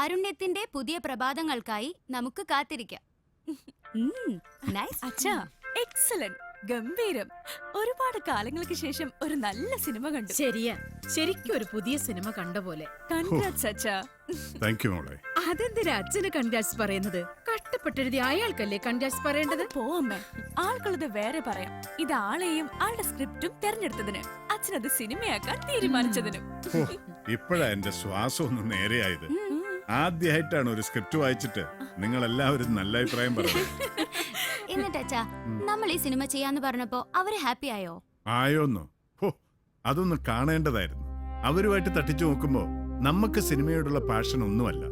കാരുണ്യത്തിന്റെ പുതിയ പ്രഭാതങ്ങൾക്കായി നമുക്ക് കാത്തിരിക്കാം. അച്ഛാ, എക്സലന്റ്, ഗംഭീരം. ഒരുപാട് കാലങ്ങൾക്ക് ശേഷം ഒരു നല്ല സിനിമ കണ്ടു. ശരിയാ, ശരിക്കും ഒരു പുതിയ സിനിമ കണ്ട പോലെ. കൺഗ്രാറ്റ്സ് അച്ഛാ. താങ്ക് യു മോളെ. അതെന്തിനാ അച്ഛന് കൺഗ്രാറ്റ്സ് പറയുന്നത്? കഷ്ടപ്പെട്ടെഴുതി അയാൾക്കല്ലേ കൺഗ്രാറ്റ്സ് പറയേണ്ടത്? പോമ്മേ, ആൾക്കുള്ളത് വേറെ പറയാം. ഇത് ആളെയും ആളുടെ സ്ക്രിപ്റ്റും തെരഞ്ഞെടുത്തതിന്, അച്ഛനത് സിനിമയാക്കാൻ തീരുമാനിച്ചതിനും. ഇപ്പോഴാ എന്റെ ശ്വാസം ഒന്ന് നേരെയായത്. ആദ്യമായിട്ടാണ് ഒരു സ്ക്രിപ്റ്റ് വായിച്ചിട്ട് നിങ്ങൾ എല്ലാവരും നല്ല അഭിപ്രായം പറയുന്നത്. എന്നിട്ട് അച്ഛാ, നമ്മൾ ഈ സിനിമ ചെയ്യാന്ന് പറഞ്ഞപ്പോ അവര് ഹാപ്പി ആയോ? ആയോന്നോ? ഹോ, അതൊന്ന് കാണേണ്ടതായിരുന്നു. അവരുമായിട്ട് തട്ടിച്ചു നോക്കുമ്പോ നമുക്ക് സിനിമയോടുള്ള പാഷൻ ഒന്നുമല്ല,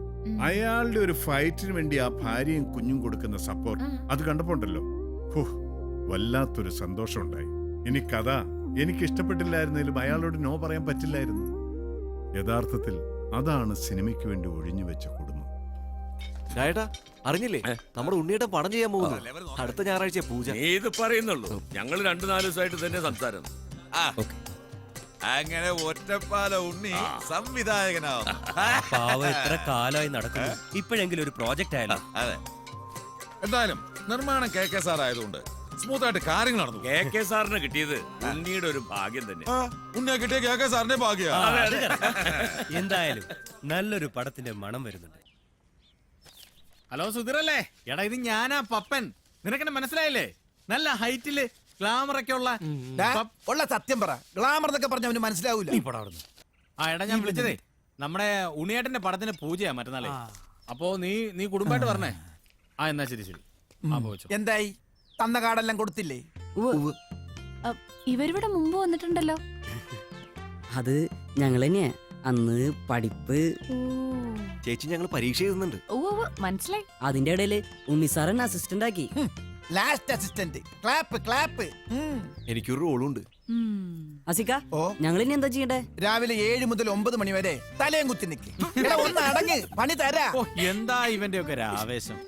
അയാളുടെ ഒരു ഫൈറ്റിന് വേണ്ടി ആ ഭാര്യയും കുഞ്ഞും കൊടുക്കുന്ന സപ്പോർട്ട്, അത് കണ്ടപ്പോണ്ടല്ലോ, ഹോ, വല്ലാത്തൊരു സന്തോഷം ഉണ്ടായി. ഇനി കഥ എനിക്ക് ഇഷ്ടപ്പെട്ടില്ലായിരുന്നെങ്കിലും അയാളോട് നോ പറയാൻ പറ്റില്ലായിരുന്നു. യഥാർത്ഥത്തിൽ അതാണ് സിനിമയ്ക്ക് വേണ്ടി ഒഴിഞ്ഞു വെച്ച കുടുംബം. അറിഞ്ഞില്ലേ, നമ്മുടെ ഉണ്ണിയേട്ടൻ പടം ചെയ്യാൻ പോകുന്നു. അടുത്ത ഞായറാഴ്ച പൂജ. ഇത് പറയുന്നുള്ളൂ, ഞങ്ങൾ 2-4 ദിവസമായിട്ട് തന്നെ സംസാരം. അങ്ങനെ ഒറ്റപ്പാല ഉണ്ണി സംവിധായകനാവും. എത്ര കാലമായി നടക്കുന്നു, ഇപ്പോഴെങ്കിലും ഒരു പ്രോജക്റ്റ് ആയാലും. അതെ, എന്തായാലും നിർമ്മാണം KK സാർ ആയതുകൊണ്ട് സ്മൂത്ത് ആയിട്ട് കാര്യങ്ങൾ നടന്നു. KK സാറിന് കിട്ടിയത് ഉണ്ണിയുടെ ഒരു ഭാഗ്യം തന്നെ. ഉണ്ണിയെ കിട്ടിയ KK സാറിന്റെ ഭാഗ്യ. എന്തായാലും നല്ലൊരു പടത്തിന്റെ മണം വരുന്നുണ്ട്. ഹലോ സുധീറല്ലേ? എടാ, ഇത് ഞാനാ പപ്പൻ. നിനക്കെന്നെ മനസ്സിലായില്ലേ? നല്ല ഹൈറ്റില് ഗ്ലാമർ ഒക്കെ ഉള്ള സത്യം പറ. ഗ്ലാമർ എന്നൊക്കെ പറഞ്ഞ അവന് മനസ്സിലാവൂല. എടാ, ഞാൻ വിളിച്ചതേ നമ്മുടെ ഉണ്ണിയേട്ടന്റെ പടത്തിന് പൂജയാ മറ്റന്നാളെ. അപ്പോ നീ കുടുംബമായിട്ട് പറഞ്ഞേ. എന്നാ ശരി ശരി. എന്തായി, തന്ന കാർഡെല്ലാം കൊടുത്തില്ലേ? ഇവരിവിടെ മുമ്പ് വന്നിട്ടുണ്ടല്ലോ. അത് ഞങ്ങൾ തന്നെയാ. അന്ന് പഠിപ്പ്. ചേച്ചി, ഞങ്ങൾ പരീക്ഷ എഴുതുന്നുണ്ട്. മനസ്സിലായി. അതിന്റെ ഇടയില് ഉണ്ണിസാറൻ അസിസ്റ്റന്റ് ആക്കി. Last assistant. Clap clap. എനിക്കൊരു റോളുണ്ട്. അസിക്ക, ഞങ്ങൾ ഇനി എന്താ ചെയ്യണ്ടേ? രാവിലെ 7 മുതൽ 9 മണി വരെ തലയും കുത്തി നിൽക്കി. ഒന്ന് അടങ്ങ്, പണി തരാ. എന്താ ഇവന്റെ ഒക്കെ ആവേശം.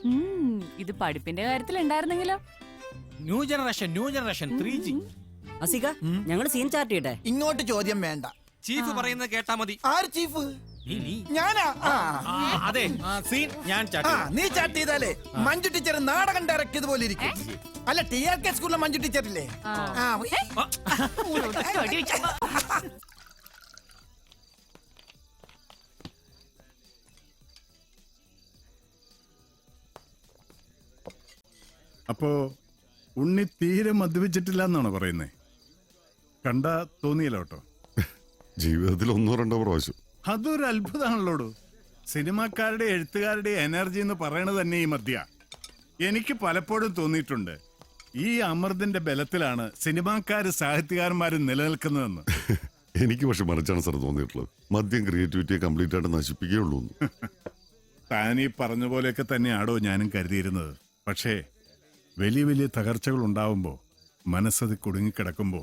ഇത് പഠിപ്പിന്റെ കാര്യത്തിൽ ഉണ്ടായിരുന്നെങ്കിലോ? New generation 3G. അസിക്ക, ഞങ്ങൾ സീൻ ചാർട്ട് ചെയ്യട്ടെ? ഇങ്ങോട്ട് ചോദ്യം വേണ്ട. ചീഫ് പറയുന്നത് കേട്ടാ മതി. ആര് ചീഫ്? ഞാനാ. അതെ, സീൻ ഞാൻ നീ ചാറ്റ് ചെയ്താലേ മഞ്ജു ടീച്ചർ നാടകം ഡയറക്ട് ചെയ്ത പോലെ ഇരിക്കും. അല്ല, TRK സ്കൂളിലെ മഞ്ജു ടീച്ചറില്ലേ? അപ്പോ ഉണ്ണി തീരെ മദ്യപിച്ചിട്ടില്ല എന്നാണ് പറയുന്നേ? കണ്ടാ തോന്നിയല്ലോ കേട്ടോ. ജീവിതത്തിൽ 1-2 പ്രാവശ്യം. അതൊരു അത്ഭുതമാണല്ലോടു. സിനിമാക്കാരുടെ എഴുത്തുകാരുടെ എനർജി എന്ന് പറയണത് തന്നെ ഈ മദ്യ. എനിക്ക് പലപ്പോഴും തോന്നിയിട്ടുണ്ട്, ഈ അമൃതിന്റെ ബലത്തിലാണ് സിനിമാക്കാര് സാഹിത്യകാരന്മാരും നിലനിൽക്കുന്നതെന്ന്. എനിക്ക് പക്ഷെ മറിച്ചാണ് സാർ തോന്നിയിട്ടുള്ളത്. മദ്യം ക്രിയേറ്റിവിറ്റിയെ കംപ്ലീറ്റ് ആയിട്ട് നശിപ്പിക്കുകയുള്ളൂ. താൻ ഈ പറഞ്ഞ പോലെയൊക്കെ തന്നെയാണോ ഞാനും കരുതിയിരുന്നത്. പക്ഷേ വലിയ വലിയ തകർച്ചകൾ ഉണ്ടാവുമ്പോ, മനസ്സത് കുടുങ്ങിക്കിടക്കുമ്പോ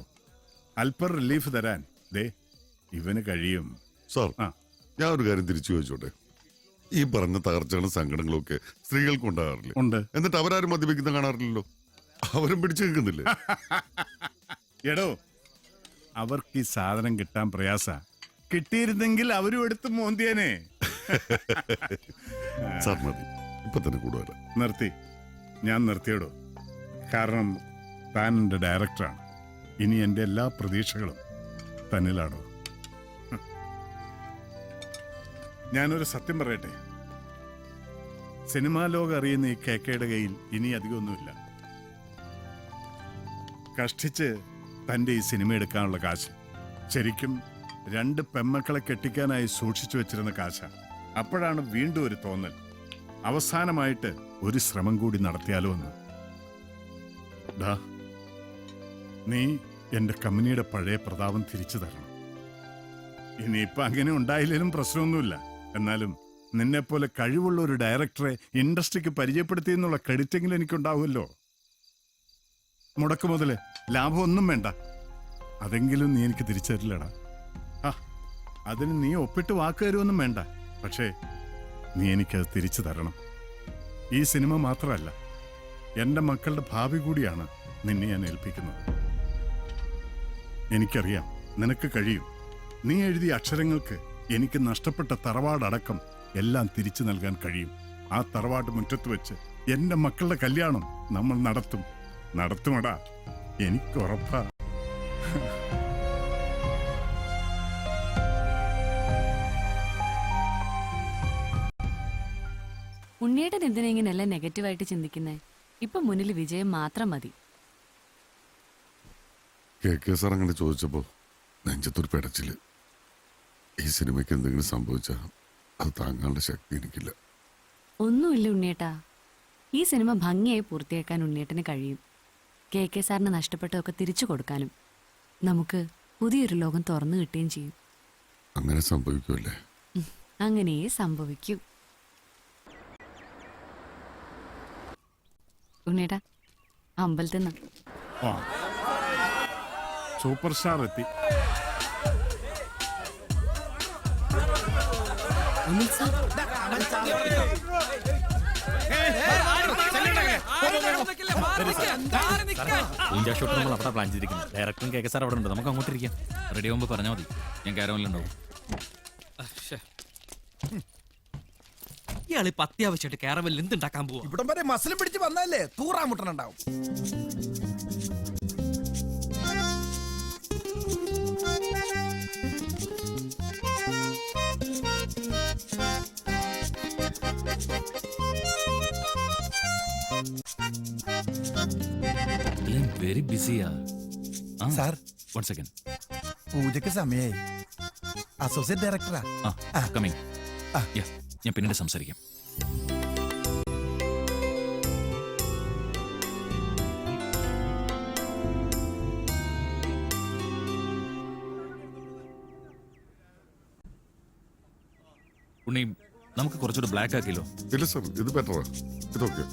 അല്പം റിലീഫ് തരാൻ ദേ ഇവന് കഴിയും. സാർ, ഞാൻ ഒരു കാര്യം തിരിച്ചു ചോദിച്ചോട്ടെ. ഈ പറഞ്ഞ തകർച്ചകളും സങ്കടങ്ങളും ഒക്കെ സ്ത്രീകൾക്ക് ഉണ്ടാകാറില്ല. ഉണ്ട്. എന്നിട്ട് അവരാരും മദ്യപിക്കുന്ന കാണാറില്ലല്ലോ. അവരും പിടിച്ചു നിൽക്കുന്നില്ലേ? എടോ, അവർക്ക് ഈ സാധനം കിട്ടാൻ പ്രയാസ. കിട്ടിയിരുന്നെങ്കിൽ അവരും എടുത്ത് മോന്തിയനെ. സാർ മതി, ഇപ്പൊ തന്നെ കൂടുതൽ നിർത്തി. ഞാൻ നിർത്തിയിടോ. കാരണം താൻ എൻ്റെ ഡയറക്ടറാണ്. ഇനി എൻ്റെ എല്ലാ പ്രതീക്ഷകളും തന്നിലാണോ. ഞാനൊരു സത്യം പറയട്ടെ, സിനിമാ ലോകം അറിയുന്ന ഈ KKയുടെ കയ്യിൽ ഇനി അധികമൊന്നുമില്ല. കഷ്ടിച്ച് തൻ്റെ ഈ സിനിമ എടുക്കാനുള്ള കാശ് ശരിക്കും 2 പെമ്മക്കളെ കെട്ടിക്കാനായി സൂക്ഷിച്ചു വെച്ചിരുന്ന കാശ. അപ്പോഴാണ് വീണ്ടും ഒരു തോന്നൽ, അവസാനമായിട്ട് ഒരു ശ്രമം കൂടി നടത്തിയാലോ എന്ന്. നീ എന്റെ കമ്പനിയുടെ പഴയ പ്രതാപം തിരിച്ചു തരണം. ഇനിയിപ്പൊ അങ്ങനെ ഉണ്ടായില്ലേലും പ്രശ്നമൊന്നുമില്ല. എന്നാലും നിന്നെപ്പോലെ കഴിവുള്ള ഒരു ഡയറക്ടറെ ഇൻഡസ്ട്രിക്ക് പരിചയപ്പെടുത്തി എന്നുള്ള ക്രെഡിറ്റെങ്കിലും എനിക്കുണ്ടാവുമല്ലോ. മുടക്ക് മുതല് ലാഭമൊന്നും വേണ്ട, അതെങ്കിലും നീ എനിക്ക് തിരിച്ചു തരില്ലടാ. അതിന് നീ ഒപ്പിട്ട് വാക്ക് തരുമൊന്നും വേണ്ട. പക്ഷേ നീ എനിക്കത് തിരിച്ചു തരണം. ഈ സിനിമ മാത്രമല്ല, എന്റെ മക്കളുടെ ഭാവി കൂടിയാണ് നിന്നെ ഞാൻ ഏൽപ്പിക്കുന്നത്. എനിക്കറിയാം നിനക്ക് കഴിയും. നീ എഴുതിയ അക്ഷരങ്ങൾക്ക് എനിക്ക് നഷ്ടപ്പെട്ട തറവാടടക്കം എല്ലാം തിരിച്ചു നൽകാൻ കഴിയും. ആ തറവാട്ട് മുറ്റത്ത് വെച്ച് എന്റെ മക്കളുടെ കല്യാണം നമ്മൾ നടത്തുമടാ, എനിക്കുറപ്പാ. ഉണ്ണിയേട്ടൻ എന്തിനാ ഇങ്ങനെയല്ല നെഗറ്റീവായിട്ട് ചിന്തിക്കുന്നേ? ഇപ്പൊ മുന്നിൽ വിജയം മാത്രം മതി. KK സാർ അങ്ങനെ ചോദിച്ചപ്പോ നെഞ്ചത്തൊരു പെടച്ചില്. ഈ സിനിമയ്ക്ക് എന്തെങ്കിലും സംഭവിച്ചാൽ അത് താങ്ങാനുള്ള ശക്തി എനിക്കില്ല. ഒന്നുമില്ല ഉണ്ണിയേട്ടാ, ഈ സിനിമ ഭംഗിയായി പൂർത്തിയാക്കാൻ ഉണ്ണിയേട്ടന് കഴിയും. KK സാറിന് നഷ്ടപ്പെട്ടതൊക്കെ തിരിച്ചു കൊടുക്കാനും നമുക്ക് പുതിയൊരു ലോകം തുറന്നു കിട്ടുകയും ചെയ്യും. അങ്ങനെ സംഭവിക്കുമല്ലേ? അങ്ങനെയേ സംഭവിക്കൂ. ഉണ്ണിയേട്ടാ, അമ്പലത്തിൽ നിന്ന് ആ, സൂപ്പർ സ്റ്റാർ എത്തി. പൂജാ ഷോട്ട് നമ്മൾ അവിടെ പ്ലാൻ ചെയ്തിരിക്കുന്നത്. ഡയറക്ടറും KK സാർ അവിടെ ഉണ്ട്. നമുക്ക് അങ്ങോട്ട് ഇരിക്കാം. റെഡി ആകുമ്പോൾ പറഞ്ഞാൽ മതി. ഞാൻ കാരവനിലുണ്ടാവും. ഇയാളിപ്പോ അത്യാവശ്യമായിട്ട് കാരവനിൽ എന്തുണ്ടാക്കാൻ പോവാ? ഇവിടം വരെ മസിലും പിടിച്ച് വന്നല്ലേ തൂറാമുട്ടനുണ്ടാവും. വെരി ബിസിയാ സാർ, വൺ സെക്കൻഡ്. പൂജക്ക് സമയായി. അസോസിയേറ്റ് ഡയറക്ടറാ. കമ്മിങ്. ഞാൻ പിന്നീട് സംസാരിക്കാം. ഉണ്ണി, നമുക്ക് കുറച്ചുകൂടെ ബ്ലാക്ക് ആക്കിയല്ലോ. ഇല്ല സാർ, ഇത് ബെറ്ററാ. ഇതൊക്കെ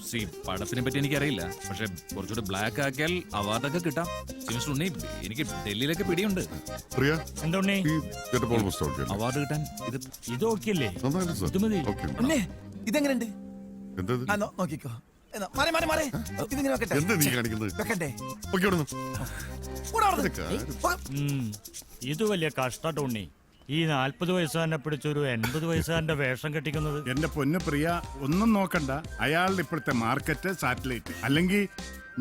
സി, പടത്തിനെ പറ്റി എനിക്കറിയില്ല, പക്ഷെ കുറച്ചുകൂടെ ബ്ലാക്ക് ആക്കിയാൽ അവാർഡൊക്കെ കിട്ടാം. മിസ്റ്റർ ഉണ്ണി, എനിക്ക് ഡൽഹിയിലൊക്കെ പിടിയുണ്ട്. പ്രിയ, എന്താ ഉണ്ണി? ഈ getup almost okay അല്ലേ? അവാർഡ് കിട്ടാൻ ഇത് ഓക്കെ അല്ലേ? നന്നായിട്ട് സാർ. ഇത് മതി. Okay. പിന്നെ ഇതെങ്ങനെയുണ്ട്? എന്താ ഇത്? നോക്കിക്കോ. മാറി ഇതിങ്ങനെ വെക്കട്ടെ. എന്താ നീ കാണിക്കുന്നത്? വെക്കണ്ടേ? ഓക്കെ, അവിടെ നിന്ന്. കൂടെ അവിടെ ഇതൊക്കെ നിന്ന്. ഇത് വലിയ കഷ്ടാട്ടോ ഉണ്ണി. ഈ 40 വയസ്സുകാരനെ പിടിച്ചൊരു 80 വയസ്സുകാരന്റെ വേഷം കെട്ടിക്കുന്നത്. എന്റെ പൊന്നു പ്രിയ, ഒന്നും നോക്കണ്ട. അയാളുടെ ഇപ്പോഴത്തെ മാർക്കറ്റ് സാറ്റലൈറ്റ്. അല്ലെങ്കിൽ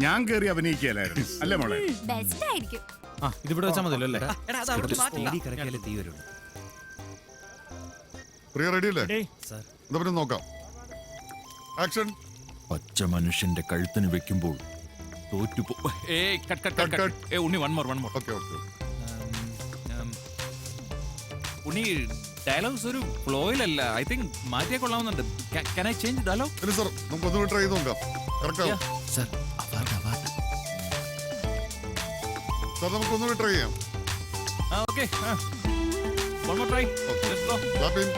ഞാൻ കയറി അഭിനയിക്കലായിരുന്നു അല്ലേ മോളെ? ബെസ്റ്റ് ആയിരിക്കും. ഇതിവിടെ വെച്ചാൽ മതിയല്ലോ അല്ലേ? തീ വരുള്ളൂ. പ്രിയ റെഡി അല്ലേ? ഡേയ്, എന്താ പിന്നെ നോക്കാം. ആക്ഷൻ. പച്ച മനുഷ്യന്റെ കഴുത്തിന് വെക്കുമ്പോൾ തോറ്റുപോ. ഉണ്ണി, വൺ മോർ. ഓക്കെ. ഉണ്ണി, ഡയലോഗ്സ് ഒരു ഫ്ലോയിലല്ല. ഐ തിങ്ക് മാറ്റിയാൽ കൊള്ളാവുന്നുണ്ട്. Can I change dialogue? ഇല്ല സാർ, നമുക്ക് ഒന്നുകൂടി ട്രൈ ചെയ്ത് നോക്കാം. കറക്റ്റ് ആവും. Sir, award. സാർ, നമുക്ക് ഒന്നുകൂടി ട്രൈ ചെയ്യാം. Okay. One more try. Let's go. Clap in.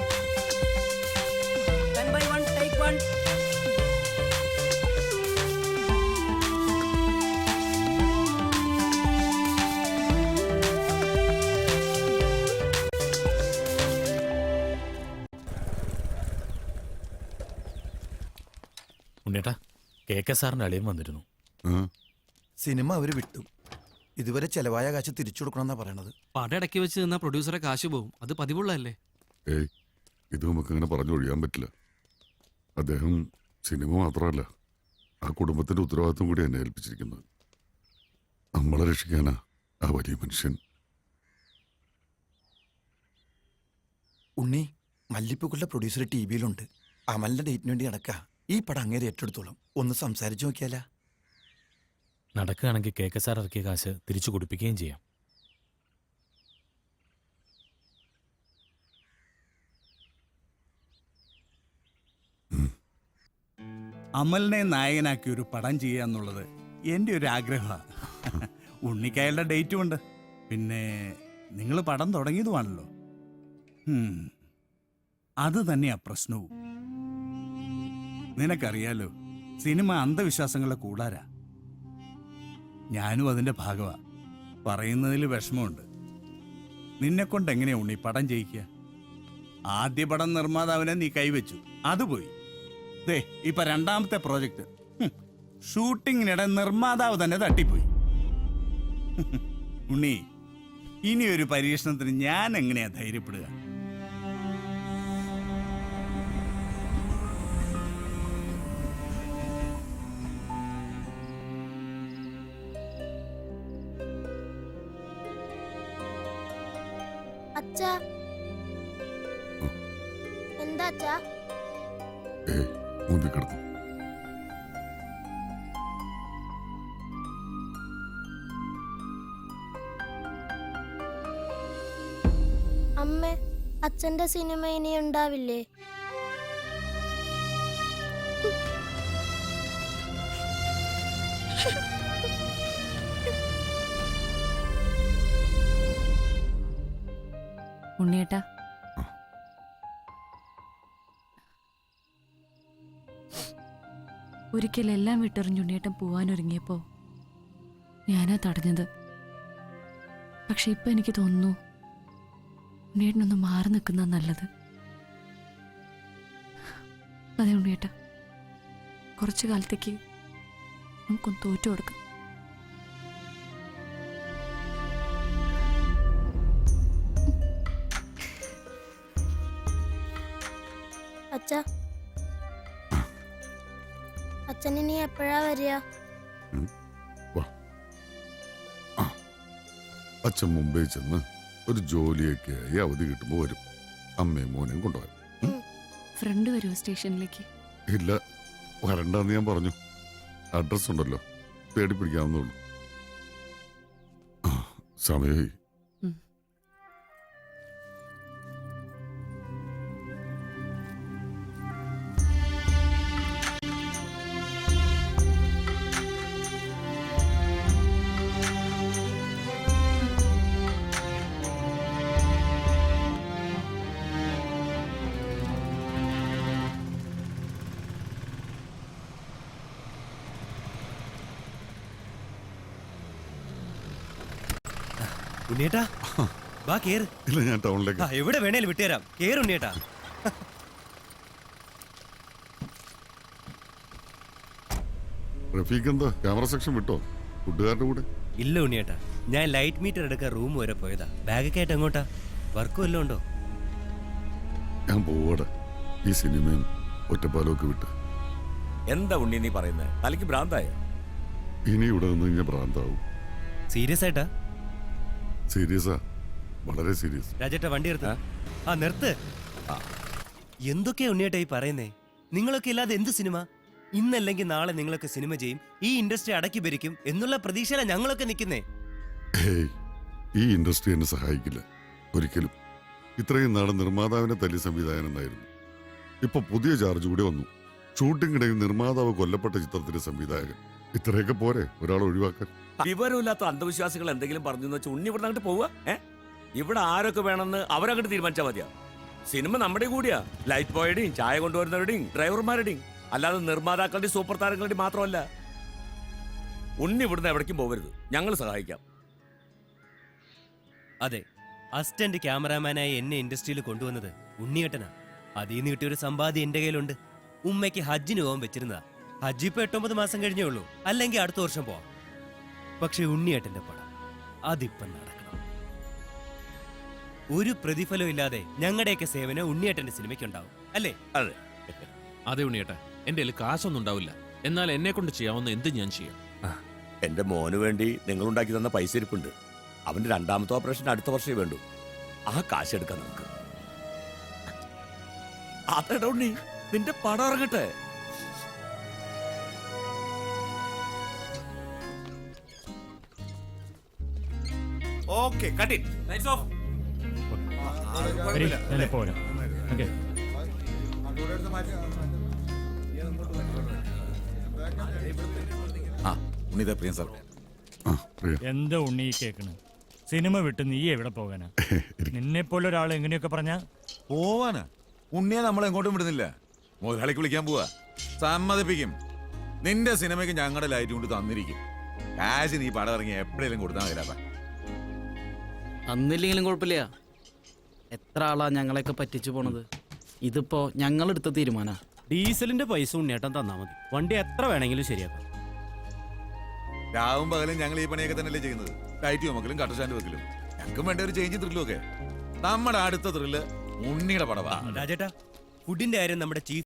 1 by 1, take 1. ഉണ്ണിയേട്ടാ, KK സാറിന്റെ അളിയൻ വന്നിരുന്നു. സിനിമ അവര് വിട്ടു. ഇതുവരെ ചെലവായ കാശ് തിരിച്ചു കൊടുക്കണമെന്നാ പറയണത്. പടം ഇടയ്ക്ക് വെച്ച് നിന്ന പ്രൊഡ്യൂസറെ കാശ് പോകും. അത് പതിവുള്ളതല്ലേ? ഏയ്, ഇത് നമുക്ക് അങ്ങനെ പറഞ്ഞൊഴിയാൻ പറ്റില്ല. അദ്ദേഹം സിനിമ മാത്രമല്ല, ആ കുടുംബത്തിന്റെ ഉത്തരവാദിത്വം കൂടി എന്നെ ഏൽപ്പിച്ചിരിക്കുന്നത്. നമ്മളെ രക്ഷിക്കാനാ ആ വലിയ മനുഷ്യൻ. ഉണ്ണി, മല്ലിപ്പൂക്കുള്ള പ്രൊഡ്യൂസർ TVയിലുണ്ട്. അമലിന്റെ ഡേറ്റിന് വേണ്ടി നടക്കുക. ഈ പടം അങ്ങേരെ ഏറ്റെടുത്തോളും. ഒന്ന് സംസാരിച്ചു നോക്കിയാലാ? നടക്കുകയാണെങ്കിൽ KK സാർ ഇറക്കിയ കാശ് തിരിച്ചു കൊടുപ്പിക്കുകയും ചെയ്യാം. അമലിനെ നായകനാക്കി ഒരു പടം ചെയ്യാന്നുള്ളത് എൻ്റെ ഒരു ആഗ്രഹമാണ്. ഉണ്ണിക്കയളുടെ ഡേറ്റും ഉണ്ട്. പിന്നെ നിങ്ങൾ പടം തുടങ്ങിയതുമാണല്ലോ. അത് തന്നെയാ പ്രശ്നവും. നിനക്കറിയാലോ, സിനിമ അന്ധവിശ്വാസങ്ങളുടെ കൂടാരാ. ഞാനും അതിന്റെ ഭാഗമാ. പറയുന്നതിൽ വിഷമമുണ്ട്. നിന്നെക്കൊണ്ട് എങ്ങനെയാ ഉണ്ണി പടം ചെയ്യിക്കുക? ആദ്യ പടം നിർമ്മാതാവിനെ നീ കൈവച്ചു, അത് പോയി. ദേ ഇപ്പൊ രണ്ടാമത്തെ പ്രോജക്റ്റ് ഷൂട്ടിങ്ങിനിടെ നിർമ്മാതാവ് തന്നെ തട്ടിപ്പോയി. ഉണ്ണി, ഇനി ഒരു പരീക്ഷണത്തിന് ഞാൻ എങ്ങനെയാ ധൈര്യപ്പെടുക? അച്ഛാ എന്താ അച്ഛാ? ഏയ് മുന്തി കിടന്നു. അമ്മേ, അച്ഛന്റെ സിനിമ ഇനി ഉണ്ടാവില്ലേ? ഉണ്ണിയേട്ടാ, ഒരിക്കൽ എല്ലാം വിട്ടെറിഞ്ഞ് ഉണ്ണിയേട്ടൻ പോവാനൊരുങ്ങിയപ്പോ ഞാനാ തടഞ്ഞത്. പക്ഷെ ഇപ്പൊ എനിക്ക് തോന്നുന്നു ഉണ്ണിയേട്ടനൊന്ന് മാറി നിൽക്കുന്ന നല്ലത്. അതെ ഉണ്ണിയേട്ടാ, കുറച്ചു കാലത്തേക്ക് നമുക്കൊന്ന് തോറ്റു കൊടുക്കാം. അച്ഛാ, അച്ഛൻ ഇനി എപ്പോഴാ വരിക? അച്ഛൻ മുംബൈ ചെന്ന് ഒരു ജോലിയൊക്കെ ആയി അവധി കിട്ടുമ്പോൾ വരും. അമ്മയും മോനെയും കൊണ്ടുപോകാൻ. ഫ്രണ്ട് വരുമോ സ്റ്റേഷനിലേക്ക്? ഇല്ല, വരണ്ടെന്ന് ഞാൻ പറഞ്ഞു. അഡ്രസ് ഉണ്ടല്ലോ, തേടി പിടിക്കാവുന്നുള്ളൂ. സമയമായി. ഉണ്ണിയേട്ടാ, വാ കേറ്. ഇല്ല, ഞാൻ ടൗണിലേക്ക്. എവിടെ വേണേലും വിട്ടുതരാം. കേറ് ഉണ്ണിയേട്ടാ. റഫീഖ് എന്താ ക്യാമറ സെക്ഷൻ വിട്ടോ? ഫുഡുകാരുടെ കൂടെ? ഇല്ല ഉണ്ണിയേട്ടാ, ഞാൻ ലൈറ്റ് മീറ്റർ എടുക്കാൻ റൂം വരെ പോയതാ. ബാഗൊക്കെ ആയിട്ട് എങ്ങോട്ടാ? വർക്കും വല്ലതും ഉണ്ടോ? ഞാൻ പോവാടെ. ഈ സിനിമയും ഒറ്റപ്പാലമൊക്കെ വിട്ട്. എന്താ ഉണ്ണി നീ പറയുന്നത്? തലയ്ക്ക് ഭ്രാന്തായ? ഇനി ഇവിടെ നിന്ന് കഴിഞ്ഞാൽ ഭ്രാന്താവും. സീരിയസ് ആയിട്ടാ? സീരിയസാ, വളരെ സീരിയസ്. രാജേട്ടാ, വണ്ടി നിർത്ത. ആ നിർത്ത്. എന്തൊക്കെയാ ഉണ്ണിയേട്ടാ ഈ പറയുന്നേ? നിങ്ങളൊക്കെ ഇല്ലാതെ എന്ത് സിനിമ? ഇന്നല്ലെങ്കിൽ നാളെ നിങ്ങളൊക്കെ സിനിമ ചെയ്യും, ഈ ഇൻഡസ്ട്രി അടക്കി ഭരിക്കും എന്നുള്ള പ്രതീക്ഷയിലാണ് ഞങ്ങളൊക്കെ നിൽക്കുന്നേ. ഹേയ്, ഈ ഇൻഡസ്ട്രി എന്നെ സഹായിക്കില്ല ഒരിക്കലും. ഇത്രയും നാളെ നിർമ്മാതാവിനെ തല്ലി സംവിധായകനെന്നായിരുന്നു. ഇപ്പൊ പുതിയ ചാർജ് കൂടി വന്നു. ഷൂട്ടിങ്ങിനിടയിൽ നിർമ്മാതാവ് കൊല്ലപ്പെട്ട ചിത്രത്തിന്റെ സംവിധായകൻ. ഇത്രയൊക്കെ പോരെ ഒരാളെ ഒഴിവാക്കാൻ? വിവരമില്ലാത്ത അന്ധവിശ്വാസികൾ എന്തെങ്കിലും പറഞ്ഞു വെച്ചാൽ ഉണ്ണി ഇവിടെ അങ്ങോട്ട് പോവുക. ഇവിടെ ആരൊക്കെ വേണമെന്ന് അവരങ്ങോട്ട് തീരുമാനിച്ചാൽ മതിയാ. സിനിമ നമ്മുടെ കൂടിയാ. ലൈറ്റ് ബോയുടെയും ചായ കൊണ്ടുവരുന്നവരുടെയും ഡ്രൈവർമാരുടെയും, അല്ലാതെ നിർമ്മാതാക്കളുടെയും സൂപ്പർ താരങ്ങളുടെയും മാത്രമല്ല. ഉണ്ണി ഇവിടുന്ന് എവിടേക്കും പോകരുത്, ഞങ്ങൾ സഹായിക്കാം. അതെ, അസിസ്റ്റന്റ് ക്യാമറാമാനായി എന്നെ ഇൻഡസ്ട്രിയിൽ കൊണ്ടുവന്നത് ഉണ്ണിയേട്ടനാ. അതിൽ നിന്ന് കിട്ടിയൊരു സമ്പാദ്യം എന്റെ കയ്യിലുണ്ട്. ഉമ്മയ്ക്ക് ഹജ്ജിന് പോകാൻ വെച്ചിരുന്നതാ. ഹജ്ജ് ഇപ്പൊ 8-9 മാസം കഴിഞ്ഞേ ഉള്ളൂ. അല്ലെങ്കിൽ അടുത്ത വർഷം പോവാം. പക്ഷെ ഉണ്ണിയേട്ടന്റെ പടം അതിപ്പം നടക്കണം. ഒരു പ്രതിഫലം ഇല്ലാതെ ഞങ്ങളുടെയൊക്കെ സേവനം ഉണ്ണിയേട്ടന്റെ സിനിമയ്ക്കുണ്ടാവും, അല്ലേ? അതെ അതെ ഉണ്ണിയേട്ടാ, എന്റെ കയ്യിൽ കാശൊന്നും ഉണ്ടാവില്ല. എന്നാൽ എന്നെ കൊണ്ട് ചെയ്യാവുന്ന എന്ത് ഞാൻ ചെയ്യാം. എന്റെ മോന് വേണ്ടി നിങ്ങൾ ഉണ്ടാക്കി തന്ന പൈസ ഇരിപ്പുണ്ട്. അവന്റെ 2ാമത്തെ ഓപ്പറേഷൻ അടുത്ത വർഷമേ വേണ്ടൂ. ആ കാശ് എടുക്കാം നമുക്ക്. അതെടാ ഉണ്ണി, നിന്റെ പടം ഇറങ്ങട്ടെ. Okay, cut it. Lights of. പോരാ. ഓക്കെ, എന്താ ഉണ്ണി കേക്കണ്? സിനിമ വിട്ട് നീ എവിടെ പോകാനാ? നിന്നെ പോലെ ഒരാൾ എങ്ങനെയൊക്കെ പറഞ്ഞാ പോവാനാ? ഉണ്ണിയെ നമ്മൾ എങ്ങോട്ടും വിടുന്നില്ല. മുതലാളിക്ക് വിളിക്കാൻ പോവാ. സമ്മതിപ്പിക്കും. നിന്റെ സിനിമയ്ക്ക് ഞങ്ങളുടെ ലൈറ്റ് കൊണ്ട് തന്നിരിക്കും. കാശ് നീ പടം ഇറങ്ങി എപ്പോഴേലും കൊടുത്താൽ മതിലാപ്പ. അന്നില്ലെങ്കിലും കുഴപ്പമില്ല. എത്ര ആളാ ഞങ്ങളെയൊക്കെ പറ്റിച്ചു പോണത്. ഇതിപ്പോ ഞങ്ങളെടുത്ത തീരുമാനാ. ഡീസലിന്റെ പൈസ ഉണ്ണിയേട്ടൻ തന്നാ മതി. വണ്ടി എത്ര വേണമെങ്കിലും ശരിയാക്കാം. രാവും പകലും ഞങ്ങൾ ഈ പണിയൊക്കെ തന്നെയല്ലേ ചെയ്യുന്നത്. ലൈറ്റ് ചുമക്കലും കട്ടസ്റ്റാൻഡ് വെക്കലും. ഞങ്ങൾക്കും വേണ്ട ഒരു ചേഞ്ച് ത്രില്ലും ഒക്കെ. നമ്മുടെ അടുത്ത ത്രില്ല് ഉണ്ണിയുടെ പടവാ. രാജേട്ടാ, ഫുഡിന്റെ കാര്യം നമ്മുടെ ചീഫ്